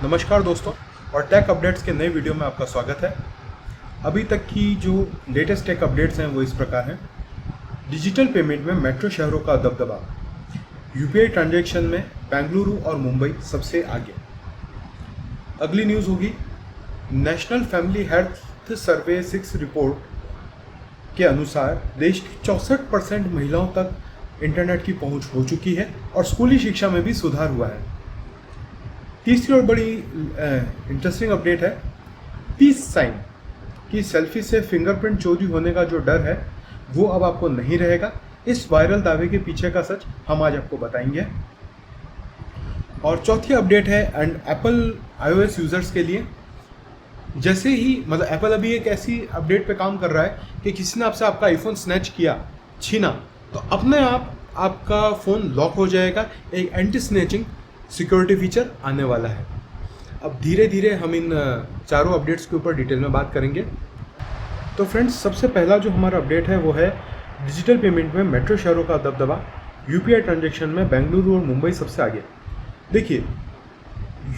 नमस्कार दोस्तों, और टेक अपडेट्स के नए वीडियो में आपका स्वागत है। अभी तक की जो लेटेस्ट टेक अपडेट्स हैं वो इस प्रकार हैं। डिजिटल पेमेंट में मेट्रो शहरों का दबदबा, यूपीआई ट्रांजैक्शन में बेंगलुरु और मुंबई सबसे आगे। अगली न्यूज़ होगी national family health survey 6 report के अनुसार देश की 64% महिलाओं तक इंटरनेट की पहुंच हो चुकी है और स्कूली शिक्षा में भी सुधार हुआ है। तीसरी और बड़ी इंटरेस्टिंग अपडेट है, पीस साइन की सेल्फी से फिंगरप्रिंट चोरी होने का जो डर है वो अब आपको नहीं रहेगा। इस वायरल दावे के पीछे का सच हम आज आपको बताएंगे। और चौथी अपडेट है एंड एप्पल iOS यूजर्स के लिए, जैसे ही एप्पल अभी एक ऐसी अपडेट पे काम कर रहा है कि किसी ने आपसे आपका आईफोन स्नैच किया, छीना, तो अपने आप आपका फ़ोन लॉक हो जाएगा। एक एंटी स्नैचिंग सिक्योरिटी फीचर आने वाला है। अब धीरे धीरे हम इन चारों अपडेट्स के ऊपर डिटेल में बात करेंगे। तो फ्रेंड्स, सबसे पहला जो हमारा अपडेट है वो है डिजिटल पेमेंट में मेट्रो शहरों का दबदबा, यूपीआई ट्रांजैक्शन में बेंगलुरु और मुंबई सबसे आगे। देखिए,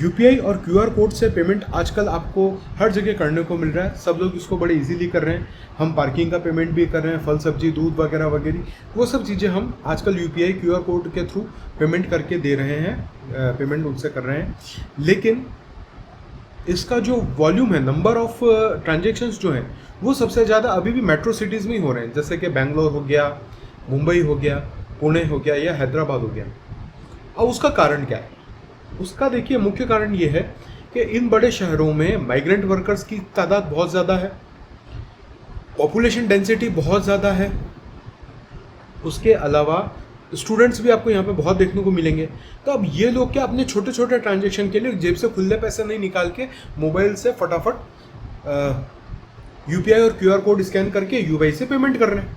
यूपीआई और क्यूआर कोड से पेमेंट आजकल आपको हर जगह करने को मिल रहा है। सब लोग इसको बड़े इजीली कर रहे हैं। हम पार्किंग का पेमेंट भी कर रहे हैं, फल सब्जी दूध वगैरह वगैरह, वो सब चीज़ें हम आजकल यूपीआई क्यूआर कोड के थ्रू पेमेंट करके दे रहे हैं, पेमेंट उनसे कर रहे हैं। लेकिन इसका जो वॉल्यूम है, नंबर ऑफ ट्रांजेक्शन्स जो हैं, वो सबसे ज़्यादा अभी भी मेट्रो सिटीज़ में ही हो रहे हैं, जैसे कि बेंगलोर हो गया, मुंबई हो गया, पुणे हो गया या हैदराबाद हो गया। अब उसका कारण क्या है? उसका देखिए, मुख्य कारण ये है कि इन बड़े शहरों में माइग्रेंट वर्कर्स की तादाद बहुत ज़्यादा है, पॉपुलेशन डेंसिटी बहुत ज़्यादा है। उसके अलावा स्टूडेंट्स भी आपको यहाँ पे बहुत देखने को मिलेंगे। तो अब ये लोग क्या अपने छोटे छोटे ट्रांजेक्शन के लिए जेब से खुले पैसे नहीं निकाल के मोबाइल से फटाफट यूपीआई और क्यूआर कोड स्कैन करके यूपीआई से पेमेंट कर रहे हैं।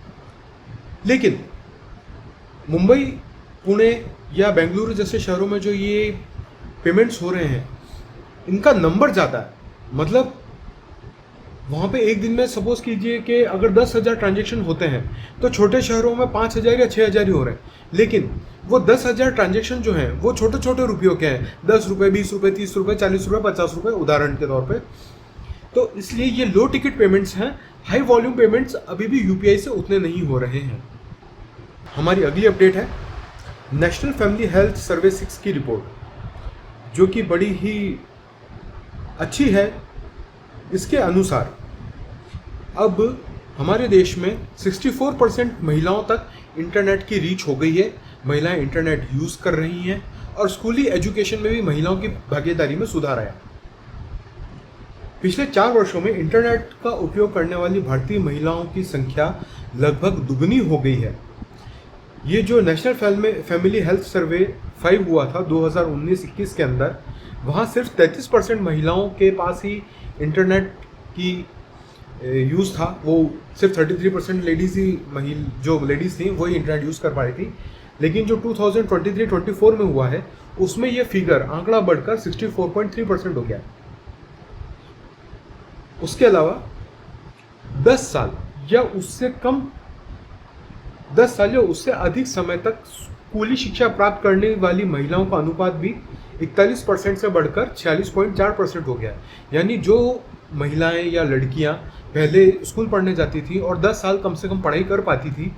लेकिन मुंबई, पुणे या बेंगलुरु जैसे शहरों में जो ये पेमेंट्स हो रहे हैं, इनका नंबर ज़्यादा है। मतलब वहाँ पे एक दिन में सपोज कीजिए कि अगर 10,000 ट्रांजेक्शन होते हैं तो छोटे शहरों में 5,000 या 6,000 ही हो रहे हैं। लेकिन वो 10,000 ट्रांजेक्शन जो हैं वो छोटे छोटे रुपयों के हैं, 10 रुपये, 20 रुपये, 30 रुपये, 40 रुपये, 50 रुपये, उदाहरण के तौर पे। तो इसलिए ये लो टिकट पेमेंट्स हैं। हाई वॉल्यूम पेमेंट्स अभी भी यूपीआई से उतने नहीं हो रहे हैं। हमारी अगली अपडेट है नेशनल फैमिली हेल्थ सर्वे 6 की रिपोर्ट, जो कि बड़ी ही अच्छी है। इसके अनुसार अब हमारे देश में 64% महिलाओं तक इंटरनेट की रीच हो गई है। महिलाएं इंटरनेट यूज़ कर रही हैं और स्कूली एजुकेशन में भी महिलाओं की भागीदारी में सुधार आया। पिछले 4 वर्षों में इंटरनेट का उपयोग करने वाली भारतीय महिलाओं की संख्या लगभग दुगनी हो गई है। ये जो नेशनल फैमिली हेल्थ सर्वे 5 हुआ था 2019-21 के अंदर, वहाँ सिर्फ 33% महिलाओं के पास ही इंटरनेट की यूज़ था। वो सिर्फ 33% लेडीज़ ही, जो लेडीज़ थी वही इंटरनेट यूज़ कर पा रही थी। लेकिन जो 2023-24 में हुआ है उसमें ये फिगर, आंकड़ा बढ़कर 64.3% हो गया। उसके अलावा 10 साल या उससे अधिक समय तक स्कूली शिक्षा प्राप्त करने वाली महिलाओं का अनुपात भी 41% से बढ़कर 46.4% हो गया। यानी जो महिलाएं या लड़कियां पहले स्कूल पढ़ने जाती थी और 10 साल कम से कम पढ़ाई कर पाती थी,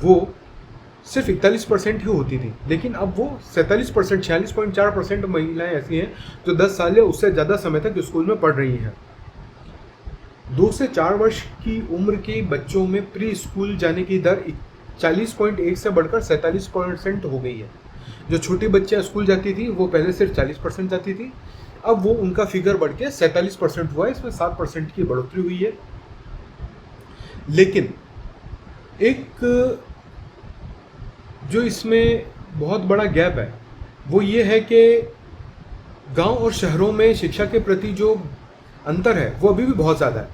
वो सिर्फ 41% ही होती थी। लेकिन अब वो 47%, 46.4% महिलाएं ऐसी हैं जो 10 साल या उससे ज़्यादा समय तक स्कूल में पढ़ रही हैं। 2 से 4 वर्ष की उम्र के बच्चों में प्री स्कूल जाने की दर 40.1 से बढ़कर 47% हो गई है। जो छोटी बच्चियाँ स्कूल जाती थी वो पहले सिर्फ 40% जाती थी, अब वो उनका फिगर बढ़ के 47% हुआ है। इसमें 7% की बढ़ोतरी हुई है। लेकिन एक जो इसमें बहुत बड़ा गैप है वो ये है कि गांव और शहरों में शिक्षा के प्रति जो अंतर है वो अभी भी बहुत ज़्यादा है।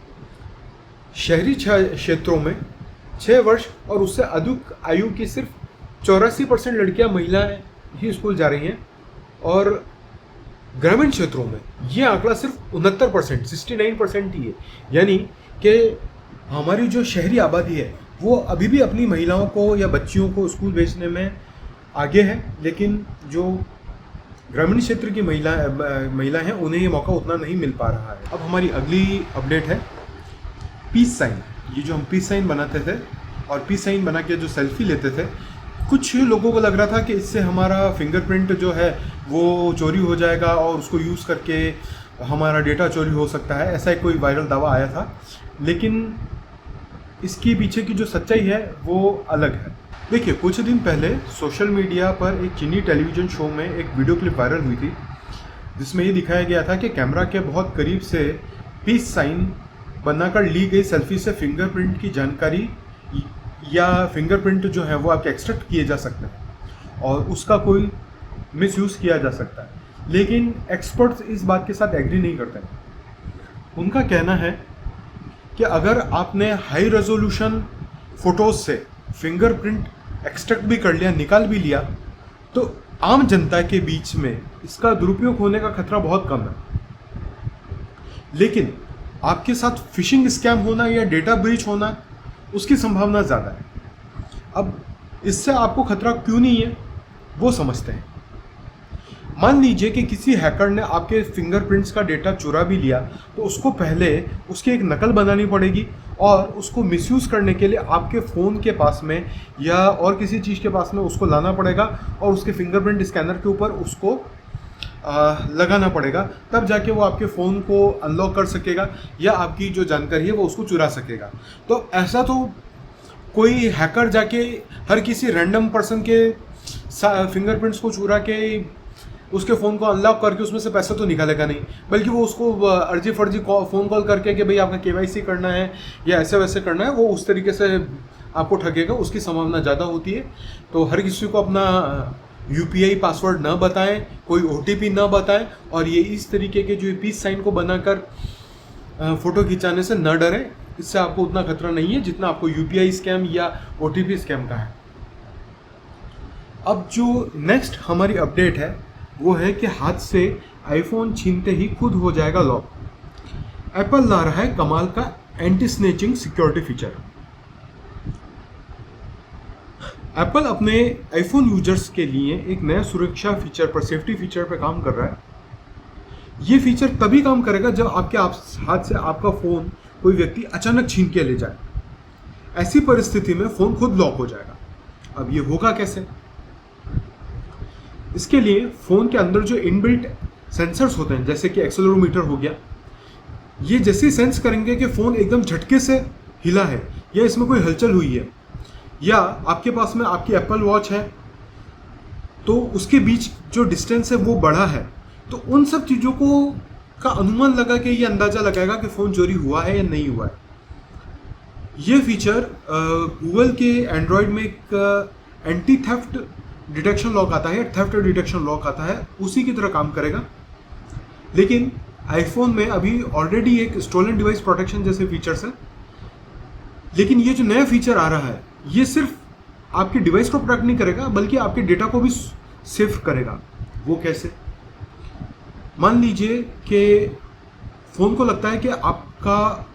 शहरी क्षेत्रों में 6 वर्ष और उससे अधिक आयु की सिर्फ 84% लड़कियां, महिलाएं ही स्कूल जा रही हैं, और ग्रामीण क्षेत्रों में ये आंकड़ा सिर्फ 69%, 69% ही है। यानी कि हमारी जो शहरी आबादी है वो अभी भी अपनी महिलाओं को या बच्चियों को स्कूल भेजने में आगे है। लेकिन जो ग्रामीण क्षेत्र की महिला हैं, उन्हें ये मौका उतना नहीं मिल पा रहा है। अब हमारी अगली अपडेट है पीस साइन। ये जो हम पीस साइन बनाते थे और पीस साइन बना के जो सेल्फी लेते थे, कुछ लोगों को लग रहा था कि इससे हमारा फिंगरप्रिंट जो है वो चोरी हो जाएगा और उसको यूज़ करके हमारा डेटा चोरी हो सकता है, ऐसा कोई वायरल दावा आया था। लेकिन इसके पीछे की जो सच्चाई है वो अलग है। देखिए, कुछ दिन पहले सोशल मीडिया पर एक चीनी टेलीविज़न शो में एक वीडियो क्लिप वायरल हुई थी, जिसमें ये दिखाया गया था कि कैमरा के बहुत करीब से पीस साइन बनाकर ली गई सेल्फी से फिंगरप्रिंट की जानकारी या फिंगरप्रिंट जो है वो आपके एक्सट्रैक्ट किए जा सकते हैं और उसका कोई मिसयूज़ किया जा सकता है। लेकिन एक्सपर्ट्स इस बात के साथ एग्री नहीं करते हैं। उनका कहना है कि अगर आपने हाई रेजोल्यूशन फ़ोटोज़ से फिंगरप्रिंट एक्सट्रैक्ट भी कर लिया, निकाल भी लिया, तो आम जनता के बीच में इसका दुरुपयोग होने का खतरा बहुत कम है। लेकिन आपके साथ फिशिंग स्कैम होना या डेटा ब्रीच होना, उसकी संभावना ज़्यादा है। अब इससे आपको खतरा क्यों नहीं है वो समझते हैं। मान लीजिए कि किसी हैकर ने आपके फिंगरप्रिंट्स का डेटा चुरा भी लिया, तो उसको पहले उसकी एक नकल बनानी पड़ेगी और उसको मिसयूज़ करने के लिए आपके फ़ोन के पास में या और किसी चीज़ के पास में उसको लाना पड़ेगा और उसके फिंगरप्रिंट स्कैनर के ऊपर उसको लगाना पड़ेगा, तब जाके वो आपके फ़ोन को अनलॉक कर सकेगा या आपकी जो जानकारी है वो उसको चुरा सकेगा। तो ऐसा तो कोई हैकर जाके हर किसी रैंडम पर्सन के फिंगरप्रिंट्स को चुरा के उसके फ़ोन को अनलॉक करके उसमें से पैसा तो निकालेगा नहीं, बल्कि वो उसको अर्जी फर्जी फ़ोन कॉल करके कि भाई आपका KYC करना है या ऐसे वैसे करना है, वो उस तरीके से आपको ठगेगा, उसकी संभावना ज़्यादा होती है। तो हर किसी को अपना UPI पासवर्ड न बताएं, कोई OTP न बताएं और ये इस तरीके के जो पीस साइन को बनाकर फ़ोटो खिंचाने से न डरें। इससे आपको उतना खतरा नहीं है जितना आपको UPI स्कैम या OTP स्कैम का है। अब जो नेक्स्ट हमारी अपडेट है वो है कि हाथ से आईफोन छीनते ही खुद हो जाएगा लॉक। एप्पल ला रहा है कमाल का anti snatching security feature. Apple अपने आईफोन यूजर्स के लिए एक नया सुरक्षा फीचर पर, सेफ्टी फीचर पर काम कर रहा है। ये फीचर तभी काम करेगा जब आपके हाथ से आपका फ़ोन कोई व्यक्ति अचानक छीन के ले जाए। ऐसी परिस्थिति में फ़ोन खुद लॉक हो जाएगा। अब ये होगा कैसे? इसके लिए फ़ोन के अंदर जो इनबिल्ट सेंसर्स होते हैं, जैसे कि एक्सेलेरोमीटर हो गया, ये जैसे सेंस करेंगे कि फ़ोन एकदम झटके से हिला है या इसमें कोई हलचल हुई है, या आपके पास में आपकी एप्पल वॉच है तो उसके बीच जो डिस्टेंस है वो बढ़ा है, तो उन सब चीज़ों को का अनुमान लगा के ये अंदाज़ा लगाएगा कि फ़ोन चोरी हुआ है या नहीं हुआ है। ये फीचर गूगल के एंड्रॉयड में एक एंटी थेफ्ट डिटेक्शन लॉक आता है, थेफ्ट डिटेक्शन लॉक आता है, उसी की तरह काम करेगा। लेकिन आईफोन में अभी ऑलरेडी एक स्टोलन डिवाइस प्रोटेक्शन जैसे फीचर्स हैं, लेकिन ये जो नया फीचर आ रहा है ये सिर्फ आपके डिवाइस को प्रोटेक्ट नहीं करेगा बल्कि आपके डेटा को भी सेफ करेगा। वो कैसे? मान लीजिए कि फ़ोन को लगता है कि आपका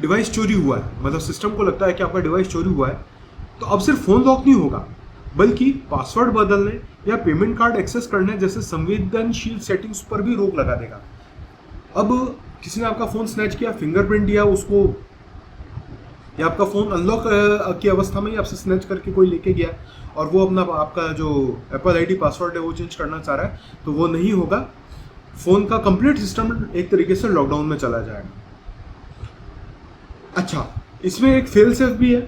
डिवाइस चोरी हुआ है, मतलब सिस्टम को लगता है कि आपका डिवाइस चोरी हुआ है, तो अब सिर्फ फ़ोन लॉक नहीं होगा बल्कि पासवर्ड बदलने या पेमेंट कार्ड एक्सेस करने जैसे संवेदनशील सेटिंग्स पर भी रोक लगा देगा। अब किसी ने आपका फ़ोन स्नैच किया, फिंगरप्रिंट दिया उसको, या आपका फ़ोन अनलॉक की अवस्था में ही आपसे स्नैच करके कोई लेके गया और वो अपना आपका जो एप्पल आईडी पासवर्ड है वो चेंज करना चाह रहा है, तो वो नहीं होगा। फ़ोन का कंप्लीट सिस्टम एक तरीके से लॉकडाउन में चला जाएगा। अच्छा, इसमें एक फेल सेफ भी है।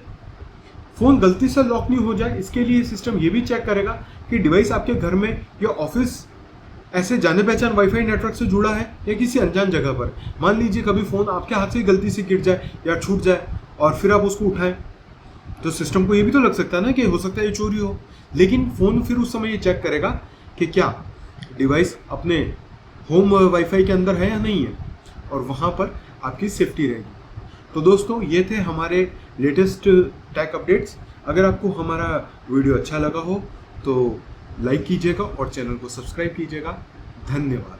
फ़ोन गलती से लॉक नहीं हो जाए, इसके लिए सिस्टम ये भी चेक करेगा कि डिवाइस आपके घर में या ऑफिस ऐसे जाने पहचान वाईफाई नेटवर्क से जुड़ा है या किसी अनजान जगह पर। मान लीजिए कभी फ़ोन आपके हाथ से गलती से गिर जाए या छूट जाए और फिर आप उसको उठाएं, तो सिस्टम को ये भी तो लग सकता है ना कि हो सकता है ये चोरी हो। लेकिन फ़ोन फिर उस समय ये चेक करेगा कि क्या डिवाइस अपने होम वाईफाई के अंदर है या नहीं है, और वहाँ पर आपकी सेफ्टी रहेगी। तो दोस्तों, ये थे हमारे लेटेस्ट टेक अपडेट्स। अगर आपको हमारा वीडियो अच्छा लगा हो तो लाइक कीजिएगा और चैनल को सब्सक्राइब कीजिएगा। धन्यवाद।